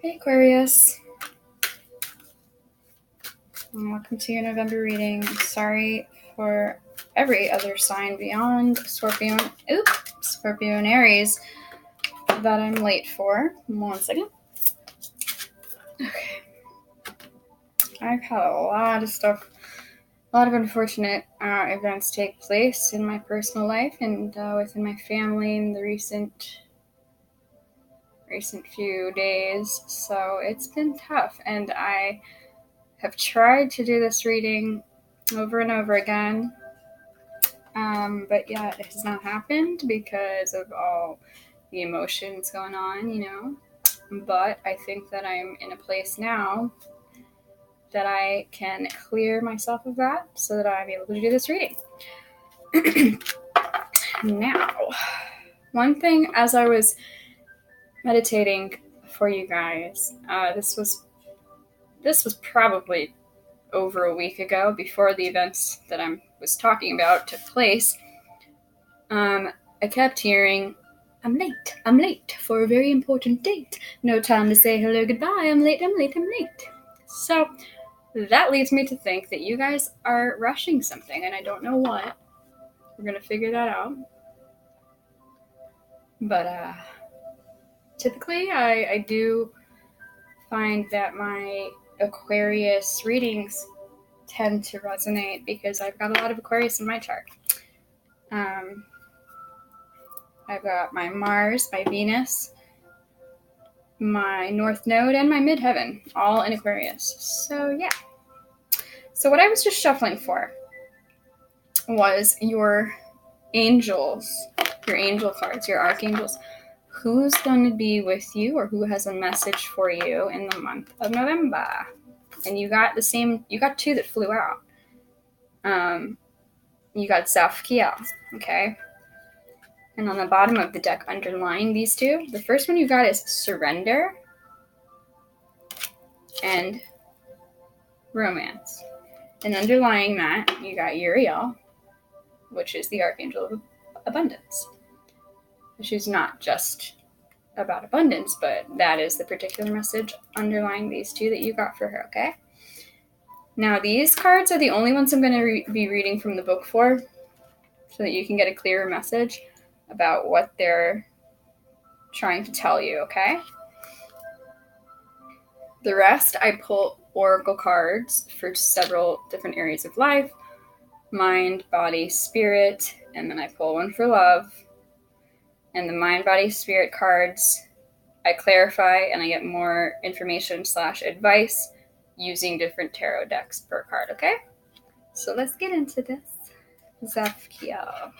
Hey Aquarius, and welcome to your November reading. I'm sorry for every other sign beyond Scorpio and Aries that I'm late for. 1 second. Okay. I've had a lot of unfortunate events take place in my personal life and within my family in the recent few days. So it's been tough, and I have tried to do this reading over and over again, but yet it has not happened because of all the emotions going on, But I think that I'm in a place now that I can clear myself of that so that I'm able to do this reading. Now, one thing as I was meditating for you guys, this was probably over a week ago, before the events that I was talking about took place. I kept hearing, I'm late for a very important date. No time to say hello, goodbye, I'm late. So that leads me to think that you guys are rushing something, and I don't know what. We're going to figure that out. But typically I do find that my Aquarius readings tend to resonate because I've got a lot of Aquarius in my chart. I've got my Mars, my Venus, my North Node, and my Midheaven, all in Aquarius. So yeah. So what I was just shuffling for was your angels, your angel cards, your archangels. Who's going to be with you, or who has a message for you in the month of November? And you got two that flew out. You got Zafkiel, okay? And on the bottom of the deck, underlying these two, the first one you got is surrender and romance. And underlying that, you got Uriel, which is the Archangel of Abundance. Which is not just about abundance, but that is the particular message underlying these two that you got for her, okay? Now, these cards are the only ones I'm going to be reading from the book for, so that you can get a clearer message about what they're trying to tell you, okay? The rest, I pull oracle cards for several different areas of life: mind, body, spirit, and then I pull one for love. And the mind, body, spirit cards, I clarify and I get more information / advice using different tarot decks per card, okay? So let's get into this. Zafkiel.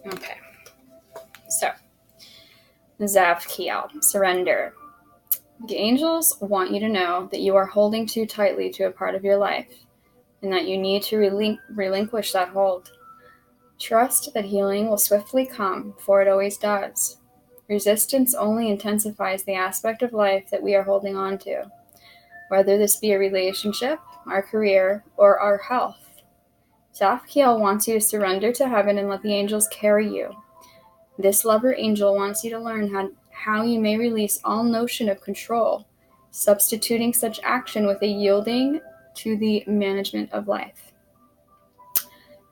Okay. So, Zafkiel, surrender. The angels want you to know that you are holding too tightly to a part of your life, and that you need to relinquish that hold. Trust that healing will swiftly come, for it always does. Resistance only intensifies the aspect of life that we are holding on to, whether this be a relationship, our career, or our health. Zafkiel wants you to surrender to heaven and let the angels carry you. This lover angel wants you to learn how you may release all notion of control, substituting such action with a yielding to the management of life.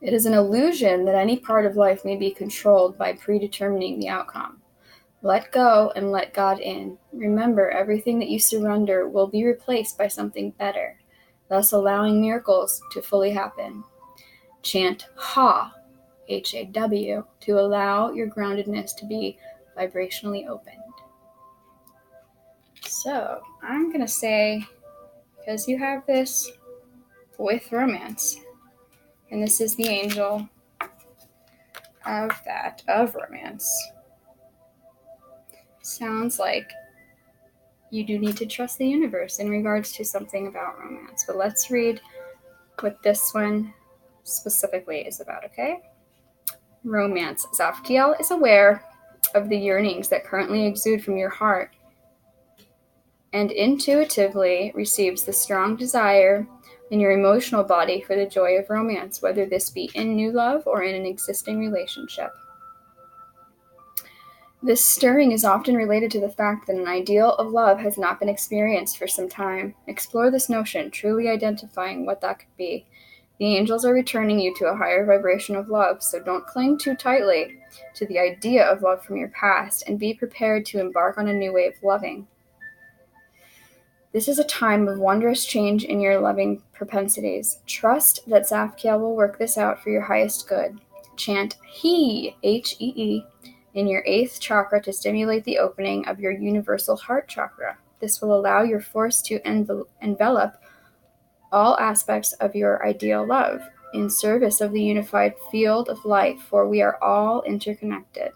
It is an illusion that any part of life may be controlled by predetermining the outcome. Let go and let God in. Remember, everything that you surrender will be replaced by something better, thus allowing miracles to fully happen. Chant HA, H-A-W, to allow your groundedness to be vibrationally opened. So, I'm going to say, because you have this with romance, and this is the angel of romance, sounds like you do need to trust the universe in regards to something about romance. But let's read what this one specifically is about, okay? Romance. Zafkiel is aware of the yearnings that currently exude from your heart and intuitively receives the strong desire in your emotional body for the joy of romance, whether this be in new love or in an existing relationship. This stirring is often related to the fact that an ideal of love has not been experienced for some time. Explore this notion, truly identifying what that could be. The angels are returning you to a higher vibration of love, so don't cling too tightly to the idea of love from your past, and be prepared to embark on a new way of loving. This is a time of wondrous change in your loving propensities. Trust that Zafkiel will work this out for your highest good. Chant He, H-E-E, in your 8th chakra to stimulate the opening of your universal heart chakra. This will allow your force to envelop all aspects of your ideal love in service of the unified field of light, for we are all interconnected.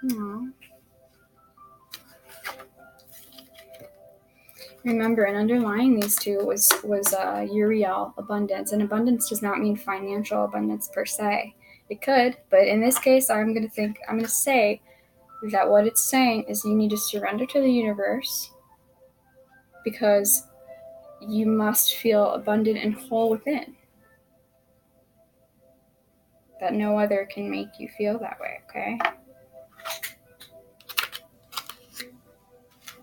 Aww. Remember, and underlying these two was Uriel, abundance. And abundance does not mean financial abundance per se. It could, but in this case, I'm going to say that what it's saying is you need to surrender to the universe, because you must feel abundant and whole within. That no other can make you feel that way, okay?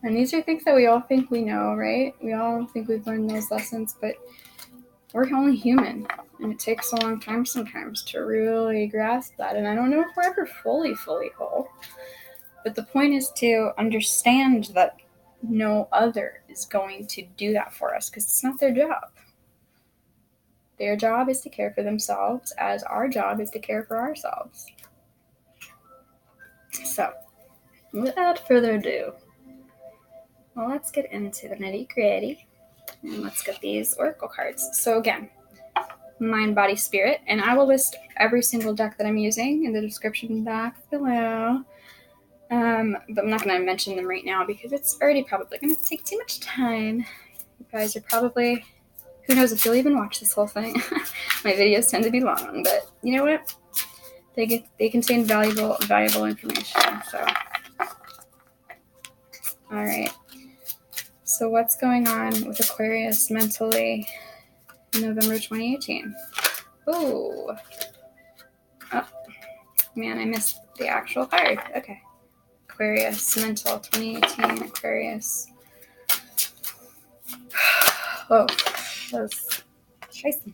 And these are things that we all think we know, right? We all think we've learned those lessons, but we're only human. And it takes a long time sometimes to really grasp that. And I don't know if we're ever fully whole. But the point is to understand that no other is going to do that for us, because it's not their job. Their job is to care for themselves, as our job is to care for ourselves. So, without further ado, well, let's get into the nitty-gritty, and let's get these oracle cards. So again, mind, body, spirit, and I will list every single deck that I'm using in the description box below. But I'm not going to mention them right now because it's already probably going to take too much time. You guys are probably, who knows if you'll even watch this whole thing. My videos tend to be long, but you know what? They contain valuable information. So, all right. So what's going on with Aquarius mentally in November 2018? Oh, man, I missed the actual card. Okay. Aquarius, mental, 2018, Aquarius. Oh, that was scheiße.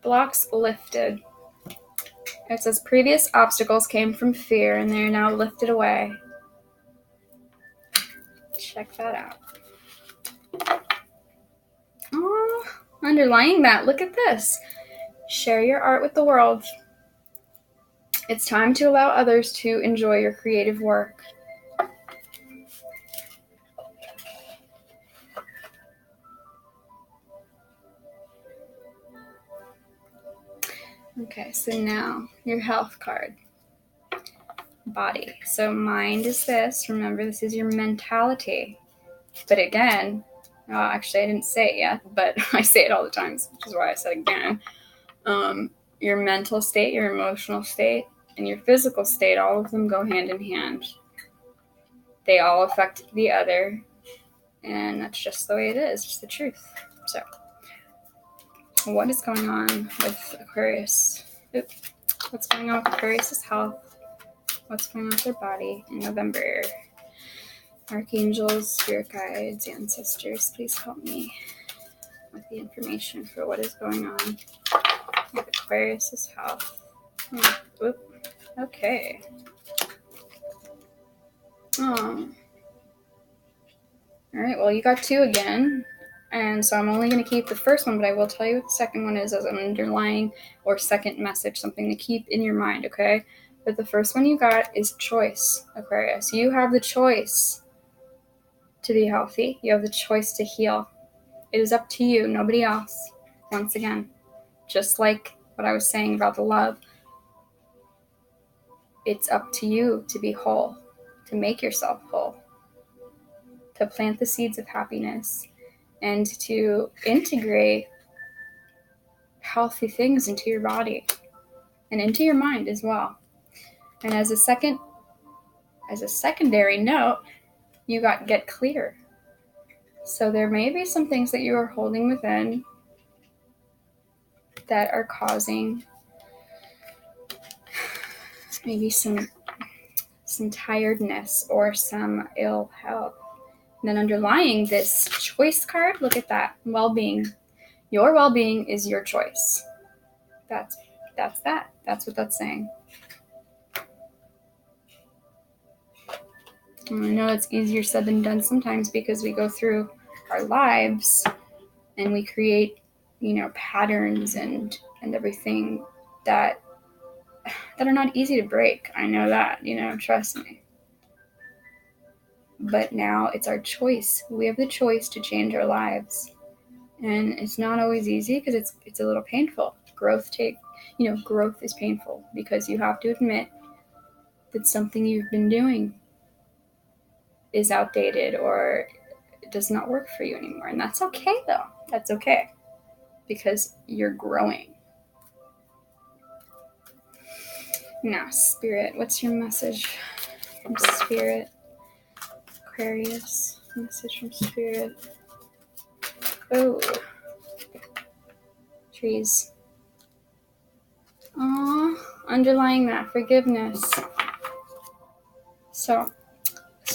Blocks lifted. It says previous obstacles came from fear and they are now lifted away. Check that out. Oh, underlying that, look at this. Share your art with the world. It's time to allow others to enjoy your creative work. Okay, so now your health card. Body. So mind is this. Remember, this is your mentality. But again, actually I didn't say it yet, but I say it all the time, which is why I said again. Your mental state, your emotional state, and your physical state, all of them go hand in hand. They all affect the other, and that's just the way it is. It's the truth. So, what is going on with Aquarius? What's going on with Aquarius' health? What's going on with their body in November? Archangels, spirit guides, ancestors, please help me with the information for what is going on with Aquarius' health. Okay. Oh. Alright, well, you got two again. And so I'm only going to keep the first one, but I will tell you what the second one is as an underlying or second message, something to keep in your mind, okay? But the first one you got is choice, Aquarius. You have the choice to be healthy. You have the choice to heal. It is up to you, nobody else. Once again, just like what I was saying about the love, it's up to you to be whole, to make yourself whole, to plant the seeds of happiness, and to integrate healthy things into your body and into your mind as well. And as a secondary note, you got get clear. So there may be some things that you are holding within that are causing maybe some tiredness or some ill health. And then underlying this choice card, look at that, well-being. Your well-being is your choice. That's that. That's what that's saying. And I know it's easier said than done sometimes because we go through our lives and we create, patterns and everything that are not easy to break. I know that, trust me. But now it's our choice. We have the choice to change our lives. And it's not always easy because it's a little painful. Growth is painful because you have to admit that something you've been doing is outdated or it does not work for you anymore. And that's okay though. That's okay because you're growing. Now, Spirit, what's your message from Spirit? Aquarius, message from Spirit. Oh, trees. Underlying that, forgiveness. So,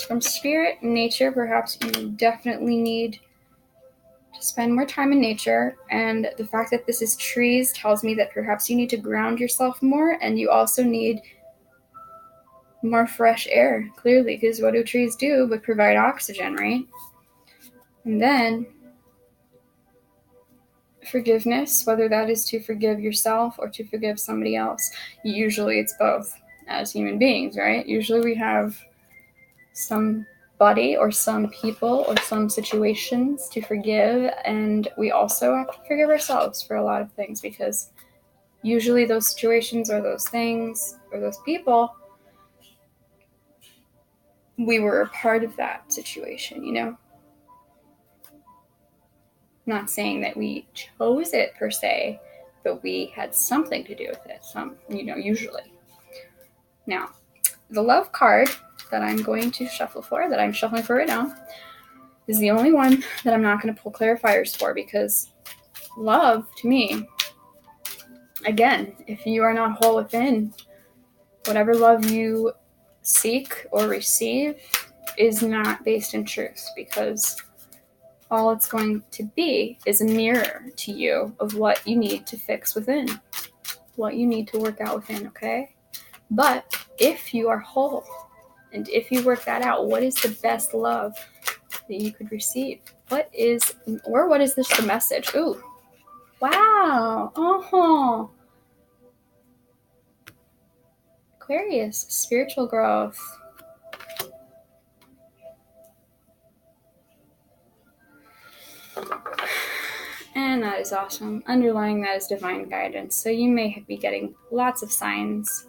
from Spirit and nature, perhaps you definitely need to spend more time in nature. And the fact that this is trees tells me that perhaps you need to ground yourself more, and you also need more fresh air, clearly, because what do trees do but provide oxygen, right? And then forgiveness, whether that is to forgive yourself or to forgive somebody else. Usually it's both as human beings, right? Usually we have somebody or some people or some situations to forgive, and we also have to forgive ourselves for a lot of things because usually those situations or those things or those people, we were a part of that situation, Not saying that we chose it per se, but we had something to do with it, usually. Now, the love card that I'm going to shuffle for, that I'm shuffling for right now, is the only one that I'm not going to pull clarifiers for because love, to me, again, if you are not whole within, whatever love you seek or receive is not based in truth because all it's going to be is a mirror to you of what you need to fix within, what you need to work out within, okay? But if you are whole, and if you work that out, what is the best love that you could receive? What is this the message? Ooh, wow, Aquarius, spiritual growth. And that is awesome. Underlying that is divine guidance. So you may be getting lots of signs.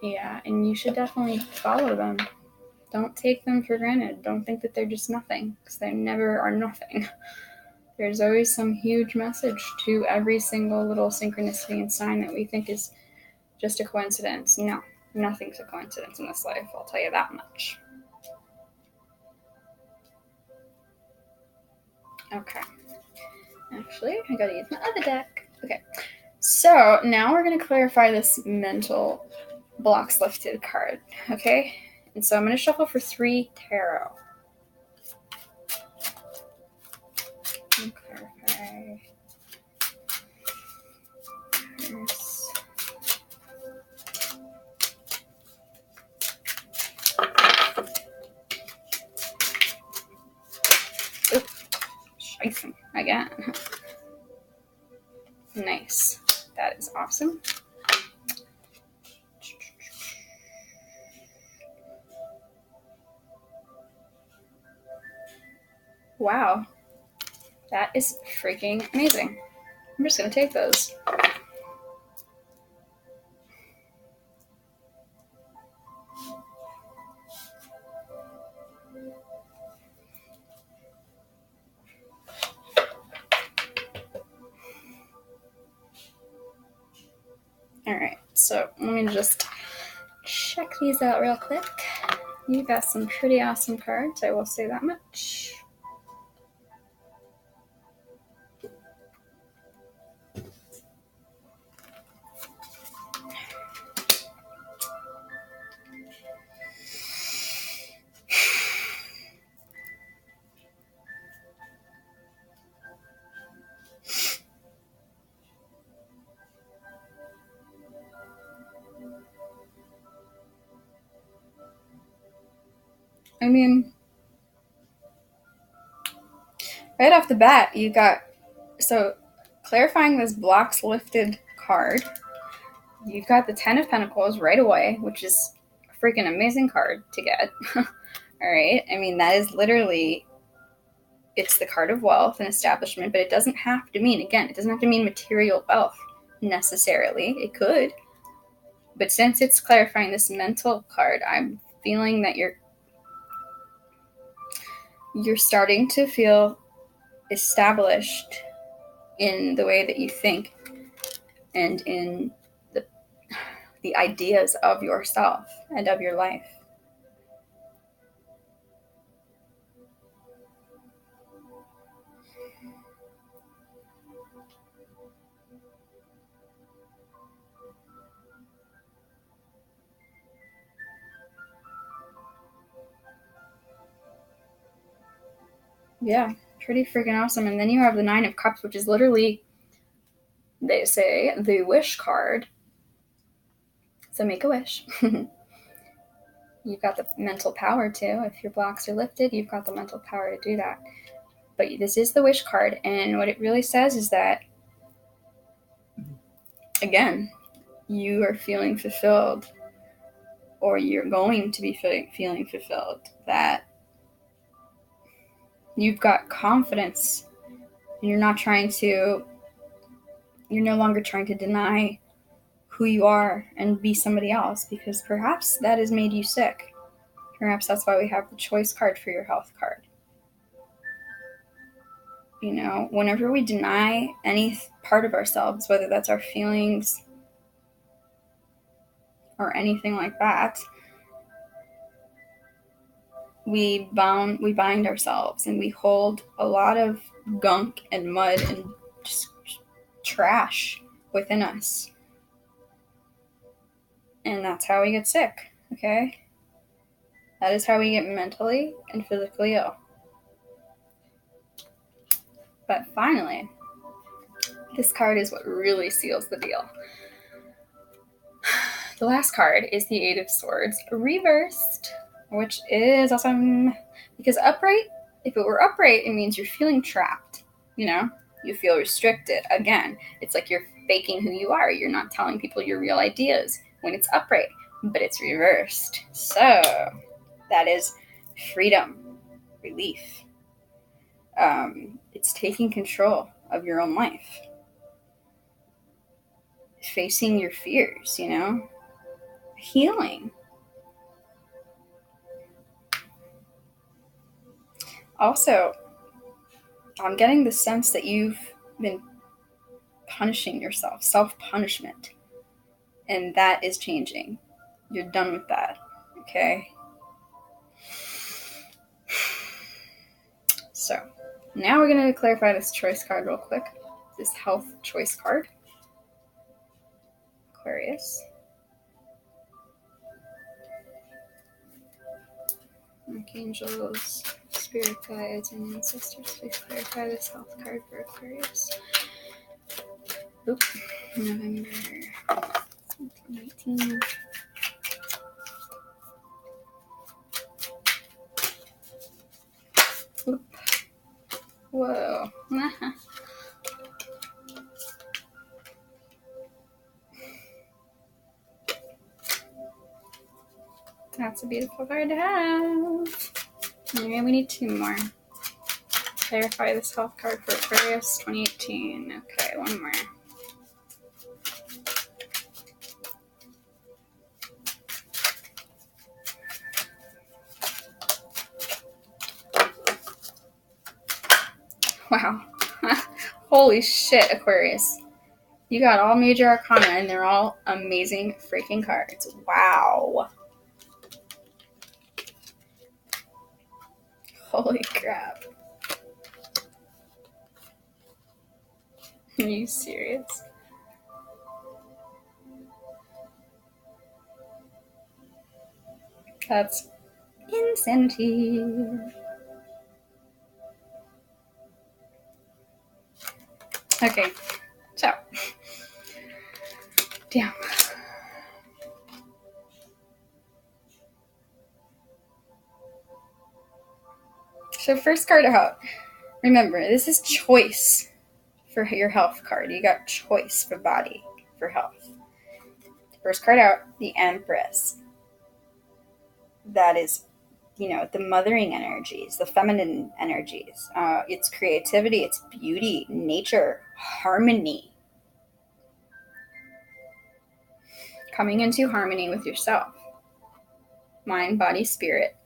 Yeah, and you should definitely follow them. Don't take them for granted. Don't think that they're just nothing, because they never are nothing. There's always some huge message to every single little synchronicity and sign that we think is just a coincidence. No, nothing's a coincidence in this life, I'll tell you that much. Okay. Actually, I gotta use my other deck. Okay. So now we're going to clarify this mental blocks lifted card. Okay? And so I'm going to shuffle for 3 tarot. Clarify. Scheiße. Again. Nice. That is awesome. Wow. That is freaking amazing. I'm just going to take those. Alright, so let me just check these out real quick. You got some pretty awesome cards, I will say that much. I mean, right off the bat, you got, so clarifying this blocks lifted card, you've got the Ten of Pentacles right away, which is a freaking amazing card to get. Alright, I mean, that is literally, it's the card of wealth and establishment, but it doesn't have to mean, again, it doesn't have to mean material wealth necessarily. It could. But since it's clarifying this mental card, I'm feeling that you're starting to feel established in the way that you think and in the ideas of yourself and of your life. Yeah, pretty freaking awesome. And then you have the Nine of Cups, which is literally, they say, the wish card. So make a wish. You've got the mental power too. If your blocks are lifted, you've got the mental power to do that. But this is the wish card, and what it really says is that, again, you are feeling fulfilled, or you're going to be feeling fulfilled, that you've got confidence, and you're no longer trying to deny who you are and be somebody else, because perhaps that has made you sick. Perhaps that's why we have the choice card for your health card. You know, whenever we deny any part of ourselves, whether that's our feelings or anything like that, we bind ourselves, and we hold a lot of gunk and mud and just trash within us. And that's how we get sick, okay? That is how we get mentally and physically ill. But finally, this card is what really seals the deal. The last card is the Eight of Swords reversed, which is awesome. Because upright, if it were upright, it means you're feeling trapped, you know? You feel restricted. Again, it's like you're faking who you are. You're not telling people your real ideas when it's upright, but it's reversed. So that is freedom, relief. It's taking control of your own life. Facing your fears, you know? Healing. Also, I'm getting the sense that you've been punishing yourself, self-punishment, and that is changing. You're done with that, okay? So, now we're going to clarify this choice card real quick. This health choice card. Aquarius. Archangels, spirit guides, and ancestors, please clarify this health card for Aquarius. November 2019. Whoa. That's a beautiful card to have. Okay, we need two more. Clarify this health card for Aquarius 2018. Okay, one more. Wow. Holy shit, Aquarius. You got all major arcana, and they're all amazing freaking cards. Wow. Holy crap. Are you serious? That's insanity. Okay, so. Damn. So first card out. Remember, this is choice for your health card. You got choice for body, for health. First card out, the Empress. That is, the mothering energies, the feminine energies. It's creativity, it's beauty, nature, harmony. Coming into harmony with yourself. Mind, body, spirit.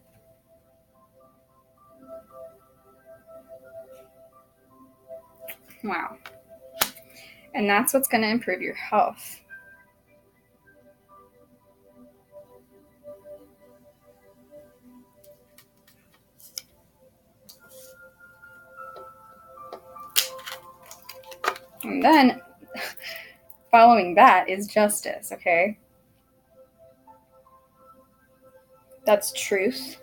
Wow. And that's what's going to improve your health. And then, following that is justice, okay? That's truth.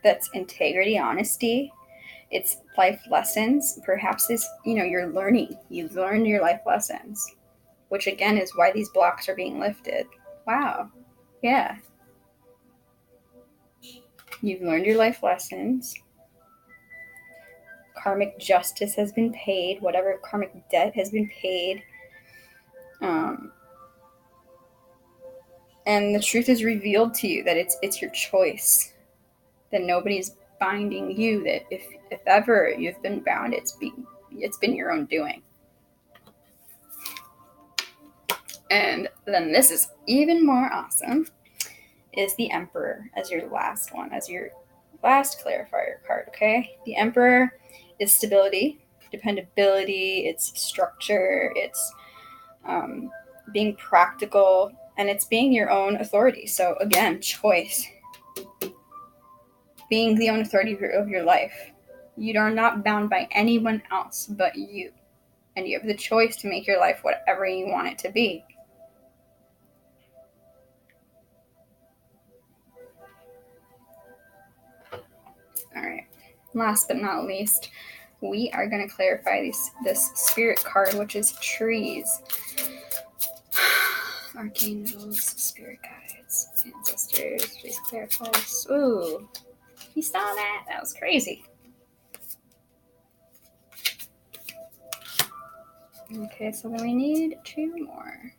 That's integrity, honesty. It's life lessons. Perhaps this, you're learning. You've learned your life lessons, which again is why these blocks are being lifted. Wow. Yeah. You've learned your life lessons. Karmic justice has been paid. Whatever karmic debt has been paid. And the truth is revealed to you that it's your choice. That nobody's binding you. That if ever you've been bound, it's been your own doing. And then this is even more awesome. Is the Emperor as your last one, as your last clarifier card, okay? The Emperor is stability, dependability, it's structure, it's being practical, and it's being your own authority. So again, choice. Being the own authority of your life. You are not bound by anyone else but you. And you have the choice to make your life whatever you want it to be. All right. Last but not least, we are going to clarify this spirit card, which is trees. Archangels, spirit guides, ancestors, please clarify this. Ooh, you saw that? That was crazy. Okay, so then we need 2 more.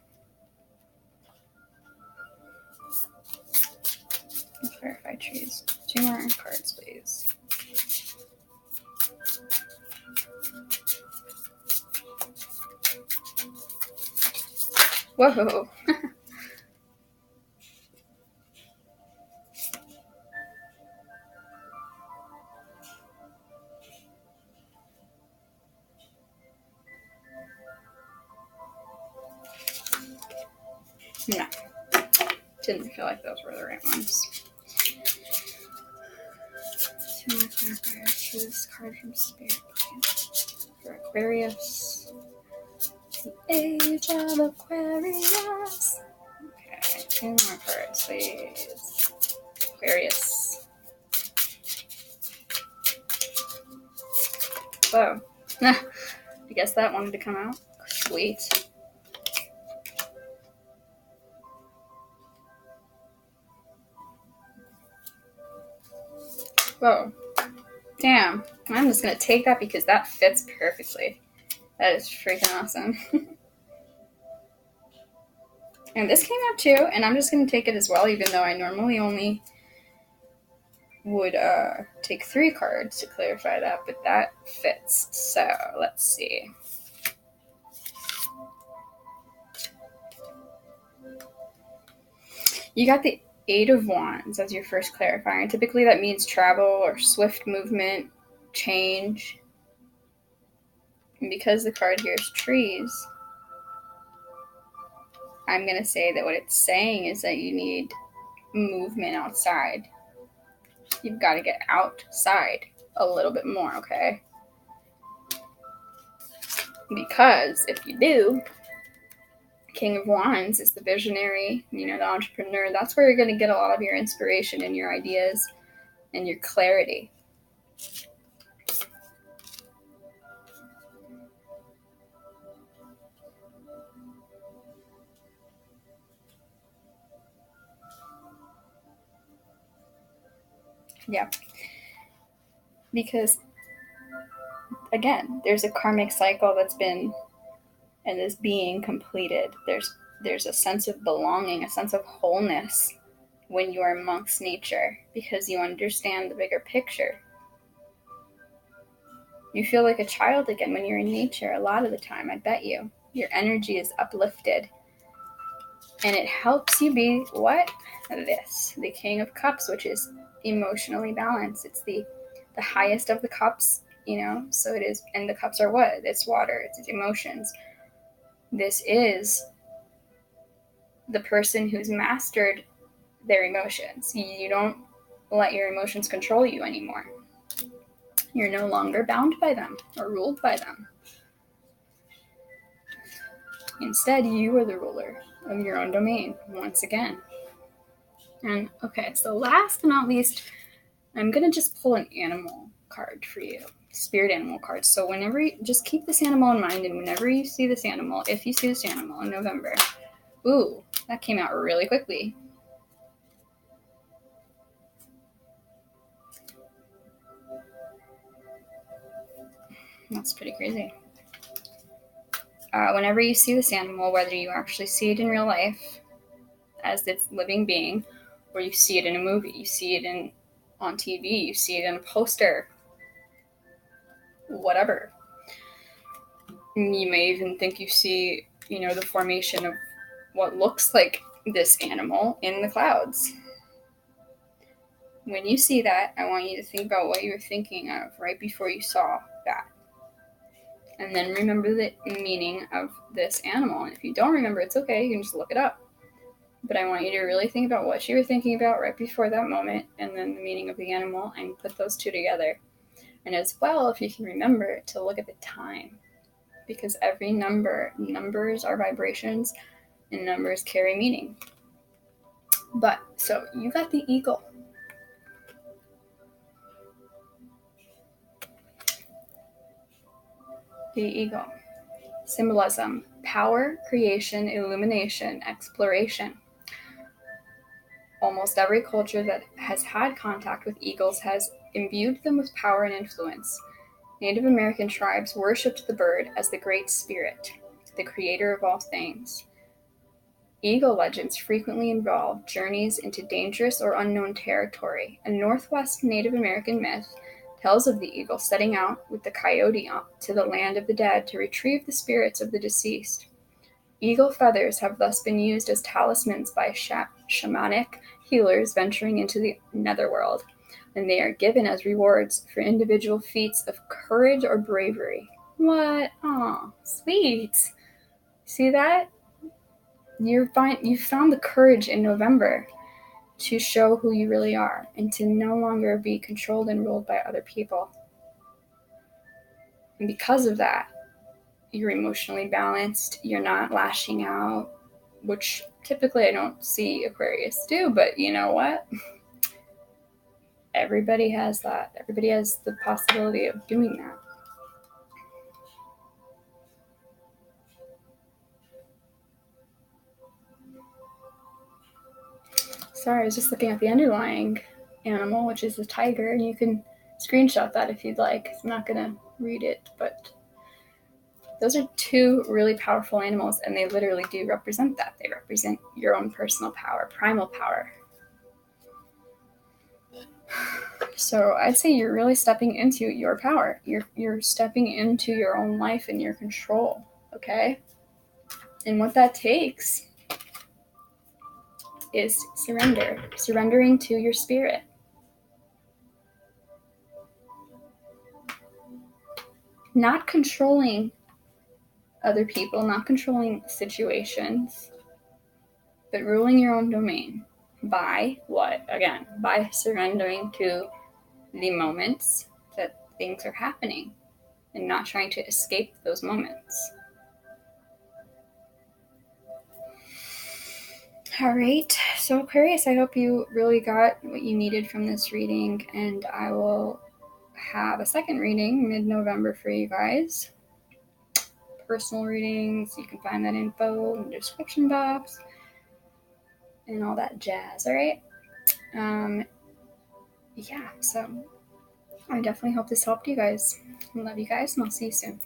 Let's clarify trees. 2 more cards, please. Whoa. No. Didn't feel like those were the right ones. 2 more clarifiers for this card from Spirit, please. For Aquarius. The Age of Aquarius. Okay, 2 more cards, please. Aquarius. Whoa. I guess that wanted to come out. Sweet. Whoa. Damn. I'm just going to take that because that fits perfectly. That is freaking awesome. And this came out too, and I'm just going to take it as well, even though I normally only would take 3 cards to clarify that, but that fits. So, let's see. You got the 8 of Wands as your first clarifier, and typically that means travel or swift movement, change. And because the card here is trees, I'm going to say that what it's saying is that you need movement outside. You've got to get outside a little bit more, okay? Because if you do, King of Wands is the visionary, the entrepreneur. That's where you're going to get a lot of your inspiration and your ideas and your clarity. Yeah. Because, again, there's a karmic cycle that's been and is being completed. There's a sense of belonging, a sense of wholeness when you are amongst nature because you understand the bigger picture. You feel like a child again when you're in nature a lot of the time, I bet you. Your energy is uplifted. And it helps you be what? The King of Cups, which is emotionally balanced. It's the highest of the cups, so it is. And the cups are what? It's water, it's emotions. This is the person who's mastered their emotions. You don't let your emotions control you anymore. You're no longer bound by them or ruled by them. Instead, you are the ruler of your own domain, once again. And okay, so last but not least, I'm going to just pull an animal card for you. Spirit animal card. So whenever just keep this animal in mind, and whenever you see this animal, if you see this animal in November, ooh, that came out really quickly. That's pretty crazy. Whenever you see this animal, whether you actually see it in real life as this living being, or you see it in a movie, you see it on TV, you see it in a poster, whatever. You may even think you see, the formation of what looks like this animal in the clouds. When you see that, I want you to think about what you were thinking of right before you saw that. And then remember the meaning of this animal. And if you don't remember, it's okay. You can just look it up. But I want you to really think about what you were thinking about right before that moment, and then the meaning of the animal, and put those two together. And as well, if you can remember, to look at the time. Because every numbers are vibrations, and numbers carry meaning. But, so, you got the eagle. The eagle. Symbolism: power, creation, illumination, exploration. Almost every culture that has had contact with eagles has imbued them with power and influence. Native American tribes worshipped the bird as the Great Spirit, the creator of all things. Eagle legends frequently involve journeys into dangerous or unknown territory. A Northwest Native American myth tells of the eagle setting out with the coyote to the land of the dead to retrieve the spirits of the deceased. Eagle feathers have thus been used as talismans by shamanic healers venturing into the netherworld, and they are given as rewards for individual feats of courage or bravery. What? Aw, sweet. See that? You found the courage in November to show who you really are and to no longer be controlled and ruled by other people. And because of that, you're emotionally balanced, you're not lashing out, which typically I don't see Aquarius do, but you know what? Everybody has that. Everybody has the possibility of doing that. Sorry, I was just looking at the underlying animal, which is the tiger, and you can screenshot that if you'd like. I'm not going to read it, but those are two really powerful animals, and they literally do represent that. They represent your own personal power, primal power. So I'd say you're really stepping into your power. You're stepping into your own life and your control, okay? And what that takes is surrendering to your spirit. Not controlling other people, not controlling situations, but ruling your own domain. By what? Again, by surrendering to the moments that things are happening and not trying to escape those moments. All right, so Aquarius, I hope you really got what you needed from this reading, and I will have a second reading mid-November for you guys. Personal readings, you can find that info in the description box and all that jazz. All right, yeah, so I definitely hope this helped you guys. I love you guys, and I'll see you soon.